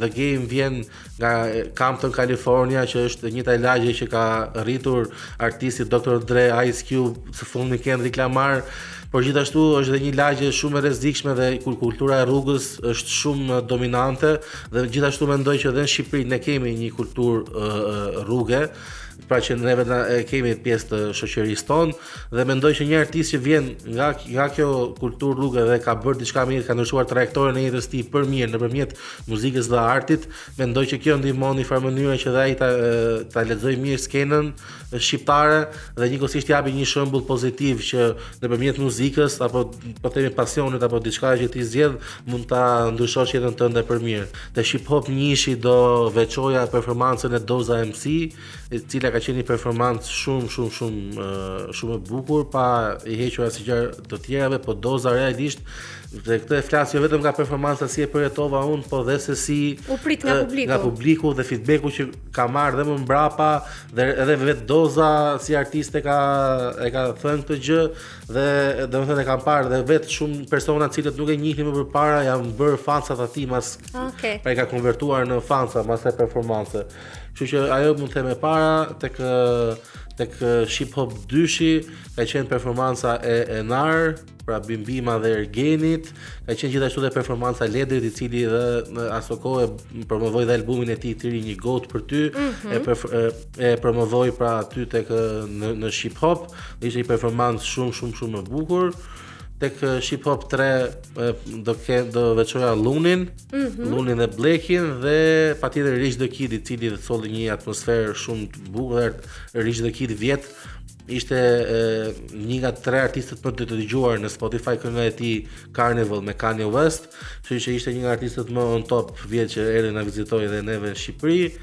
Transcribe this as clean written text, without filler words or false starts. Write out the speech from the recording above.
The Game vjen nga Compton, California, që është njëta e lagje që ka rritur artisti Dr. Dre, Ice Cube, së fundmi Kendrick Lamar. Por gjithashtu është dhe një lagje shumë e rrezikshme dhe kultura e rrugës është shumë dominante dhe gjithashtu mendoj që edhe në Shqipëri ne kemi një kulturë rruge, pra që neve kemi pjesë të shoqërisë tonë dhe mendoj që një artist që vjen nga kjo kulturë rruge dhe ka bërë diçka mirë, ka ndryshuar trajektorin e jetës tij për mirë nëpërmjet muzikës dhe artit, mendoj që kjo ndihmon në farë mënyrë që dhe ai ta lexojë mirë skenën shqiptare dhe njëkohësisht japi një shembull pozitiv që nëpërmjet muzikës apo po themi pasionit apo diçka që ti zgjedh mund ta ndryshosh jetën tënde për mirë. Te hip hop njishi do veçoja performancën e Doza MC, e cila ka qenë një performancë shumë e bukur pa i hequr asnjë gjë të tjerave, po Doza realisht dhe këtë e flas jo vetëm nga performanca si e përjetova unë, po dhe se si u prit nga publiku dhe feedbacku që ka marrë dhe më mbrapa dhe edhe vetë Doza si artiste e ka thënë këtë gjë dhe domethënë e kam parë dhe vetë shumë persona të cilët nuk e njihnin më përpara janë bërë fansa të atij mas pra i ka konvertuar në fansa mas e performance. Kështu që ajo mund të them e para tek Hip Hop 2-shi ka qenë performanca e Enar, pra Bimbima dhe Ergenit, ka qenë gjithashtu dhe performanca Ledrit, i cili dhe në ato kohë promovoi dhe albumin e tij të ri Një Gotë për ty, e promovoi pra aty tek në Hip Hop, ishte një performancë shumë e bukur. Tek Hip Hop 3 do veçoja Lunin, Lunin dhe Blackin dhe patjetër Rich the Kid, i cili solli një atmosferë shumë të bukur. Rich the Kid vjet ishte një nga 3 artistët më të dëgjuar në Spotify, kënga e tij Carnival me Kanye West, kështu që ishte një nga artistët më on top vjet që erdhi na vizitoi edhe neve në Shqipëri.